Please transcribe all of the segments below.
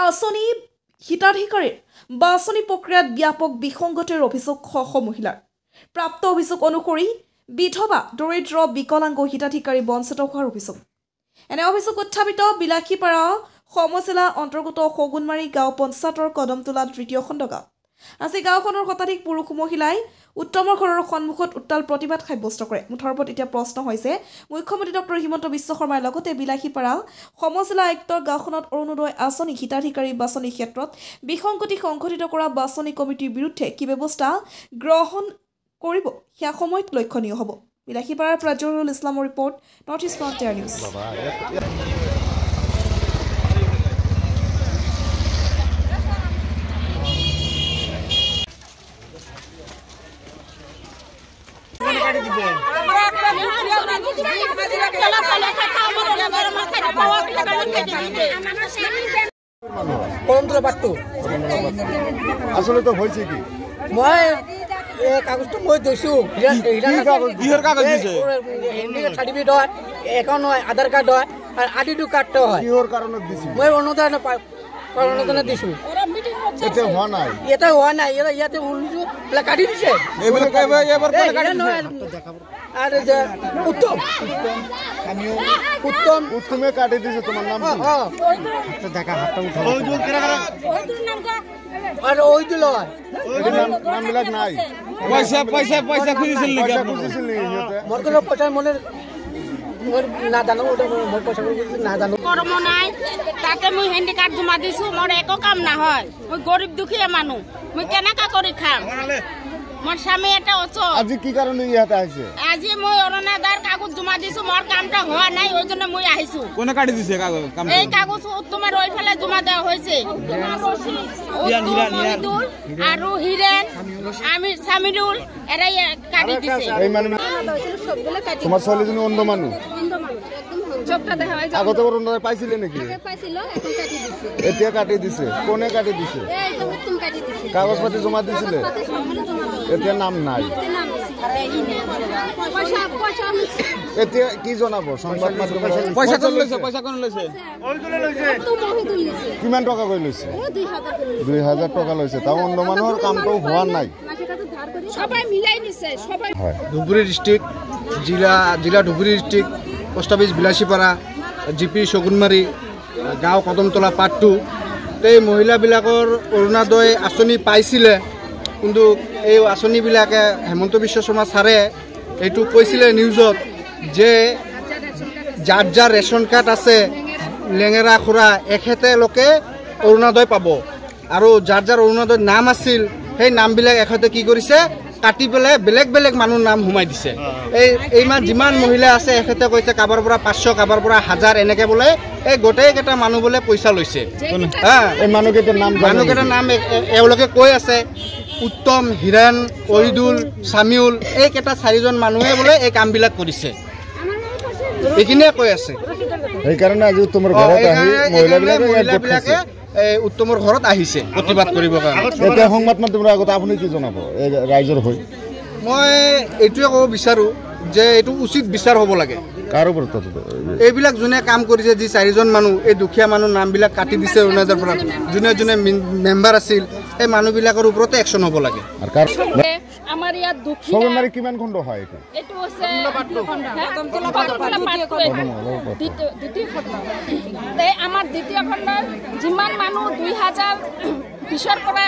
আঁচনি হিতাধিকাৰীৰ বাছনি প্ৰক্ৰিয়াত ব্যাপক বিসংগতিৰ অভিযোগ মহিলাৰ প্ৰাপ্ত অভিযোগ অনুসৰি বিধৱা দৰিদ্ৰ বিকলাংগ হিতাধিকাৰী বঞ্চিত হোৱাৰ অভিযোগ এনে অভিযোগ উত্থাপিত বিলাসীপাৰা সমজিলা অন্তৰ্গত সগুনমাৰী গাঁও পঞ্চায়তৰ কদমতলা তৃতীয় খণ্ড গাঁও আজি গাঁওখনৰ শতাধিক পুৰুষ মহিলাই উত্তমৰ ঘৰৰ সন্মুখত উত্তাল প্ৰতিবাদ সাব্যস্ত কৰে মুঠৰ ওপৰত এতিয়া প্ৰশ্ন হৈছে মুখ্যমন্ত্ৰী ডক্টৰ হিমন্ত বিশ্ব শৰ্মাৰ লগতে বিলাসীপাৰা সমজিলা আয়ুক্তৰ গাঁওখনত অৰুণোদয় আঁচনি হিতাধিকাৰী বাছনিৰ ক্ষেত্ৰত বিসংগতি সংঘটিত কৰা বাছনি কমিটিৰ বিৰুদ্ধে কি ব্যৱস্থা গ্ৰহণ কৰিব সেয়া সময়ত লক্ষণীয় হ'ব বিলাসীপাৰাৰ পৰা জহুৰুল ইছলামৰ report north east frontier news আসলে তো হয়েছে কি মই কাগজটো মই দিছো সার্টিফিকেট হয় একাউন্ট হয় আধার কার্ড হয় আর আইডি কার্ডটা হয় কিহর কারণে দিছি মই অনুদান অনুদানে দিছো এটা হওয়া নাই এটা হওয়া নাই ইয়াতে উল্লু কাটি দিছে আর যে উত্তম উত্তমে কাটি দিছে তোমার নাম কি দেখা হাতটা উঠাও আর ওই দিল নাম বিলাক নাই পয়সা খুঁজেছিল নাকি মোর কোনো পয়সা মনে না জানো ওটা মোর পয়সা না জানো কর্ম নাই তাতে মুই হ্যান্ডিকার্ড জমা দিছো মোর একো কাম না হয় মুই গরিব দুখিয়া মানুহ মুই কেনেকা কৰি খাম মোৰ স্বামী এটা অচল আজি কি কাৰণে ইয়াতে আইছে আজি মই অৰুণোদয়ৰ কাগজ জমা দিছো মোৰ কামটা হোৱা নাই ওই জন্য মই আহিছো কোনে কাটি দিছে কাগজ কাম এই কাগজ তোমার ওই ফেলে জমা দেওয়া হয়েছে আৰু হিৰেন আমি সামিৰুল এৰাই কাটি দিছে এই মানে তোমাৰ ছোৱালীজনী অন্ধ মানুহ চোখটা দেখা হয় আগতে অৰুণোদয় পাইছিলে নেকি পাইছিল এখন কাটি দিছে এতিয়া কাটি দিছে কোনে কাটি দিছে এই যে উত্তম কাটি দিছে কাগজ পাতি জমা দিছিলে এতিয়া নাম নাই এতিয়া কি জনাব সংবাদ মাধ্যমে পয়সা কোন লৈছে পয়সা কোন লৈছে কিমান টকা কৈ লৈছে 2000 টকা লৈছে তাও অন্ধ মানুহৰ কামটো হোৱা নাই সবাই মিলাই দিছে সবাই ধুবুৰী ডিস্ট্ৰিক্ট জিলা Dhubri district post office Bilasipara GP Sagunmari গাঁও কদমতলা পাৰ্ট 2 এই মহিলাবিলাকৰ অৰুণোদয় আঁচনি পাইছিলে কিন্তু এই আঁচনিবিলাকে হেমন্ত বিশ্ব শৰ্মা ছাৰে এইটো কৈছিলে নিউজত যে যাৰ যাৰ ৰেচন কাৰ্ড আছে লেঙেৰা খুৰা এখেতে লোকে অৰুণোদয় পাব আৰু যাৰ যাৰ অৰুণোদয় নাম আছিল সেই নামবিলাক এখেতে কি কৰিছে কাটি পেলাই বেলেগ বেলেগ মানুহ নাম সোমাই দিছে এই মাহ যিমান মহিলা আছে এখেতে কৈছে কাবাৰ পৰা 500 কাবাৰ পৰা 1000 এনেকে বোলে এই গোটেইকেইটা মানুহ বোলে পইচা লৈছে এই মানুহকেইটাৰ নাম এওঁলোকে কৈ আছে উত্তম হিৰেন অহিদুল সামিউল এইকেইটা 4জন মানুহে বোলে এই কামবিলাক কৰিছে এইখিনিয়ে কৈ আছে সেইকাৰণে আজি উত্তমৰ ঘৰত আহি মহিলাবিলাকে উত্তমৰ ঘৰত আহিছে প্ৰতিবাদ কৰিবৰ কাৰণে এতিয়া সংবাদ মাধ্যমৰ আগত আপুনি কি জনাব এই ৰাইজৰ হৈ মই এইটোৱে ক'ব বিচাৰোঁ যে এইটো উচিত বিচাৰ হ'ব লাগে কাৰ ওপৰত এইবিলাক যোনে কাম কৰিছে যি 4জন মানুহ এই দুখীয়া মানুহ নামবিলাক কাটি দিছে অৰুণোদয়ৰ পৰা যোনে যোনে মেম্বাৰ আছিল এই মানুহবিলাকৰ ওপৰতে একশ্যন হ'ব লাগে আমাৰ ইয়াত দুখীয়া সগুনমাৰী কিমান খণ্ড হয় এইটো এটো আছে দ্বিতীয় খণ্ড আমাৰ দ্বিতীয় খণ্ডৰ যিমান মানুহ 2020 পৰা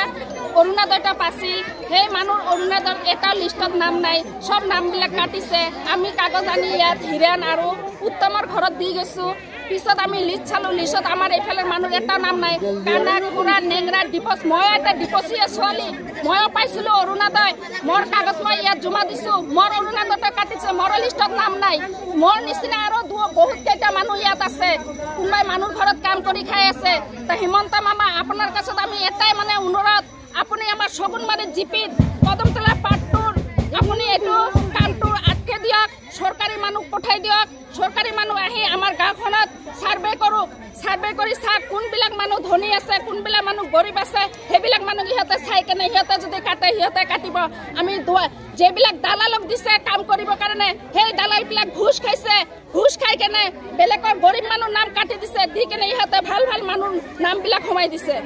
অৰুণোদয়টা পাইছি সেই মানুহ অৰুণোদয়ৰ এটা লিষ্টত নাম নাই সব নামবিলাক কাটিছে আমি কাগজ আনি ইয়াত হিৰেন আৰু উত্তমৰ ঘৰত দি গৈছো পিছত আমি লিষ্ট চালো লিষ্টত আমাৰ এইফালে মানুহ এটা নাম নাই কানা কুৰা নেংৰা ডিপোজ মই এটা ডিপোজিয়া ছোৱালী ময়ো পাইছিলো অৰুণোদয় মোৰ কাগজ মই ইয়াত জমা দিছো মোৰ অৰুণোদয়টা কাটিছে মোৰ লিষ্টত নাম নাই মোৰ নিচিনা আৰু বহুত কেইটা মানুহ ইয়াত আছে কোনোবাই মানুহ ঘৰত কাম কৰি খাই আছে তা হিমন্ত মামা আপোনাৰ কাছত আমি এটাই মানে অনুৰোধ আপুনি আমাৰ সগুনমাৰী জিপিত কদমতলা পাৰ্ট 2 আপুনি এইটো কামটো আটকে দিয়ক সরকারি মানুষ পঠাই দিয়ক সরকারি মানুষ আহি আমার গাঁওখনত সার্ভে করুক সার্ভে কৰি চাওক কোনবিলাক মানুহ ধনী আছে কোনবিলাক মানুহ গরিব আছে সেইবিলাক মানুহ ইহঁতে চাই কেনে কেনে সিহঁতে যদি কাটে সিহঁতে কাটিব আমি যিবিলাক দালালক দিছে কাম কৰিবৰ কাৰণে সেই দালালবিলাক ঘুষ খাইছে ঘুষ খাই কেনে বেলেগৰ গৰীব মানুহ নাম কাটি দিছে দি কেনে ইহঁতে ভাল ভাল মানুহ নামবিলাক সোমাই দিছে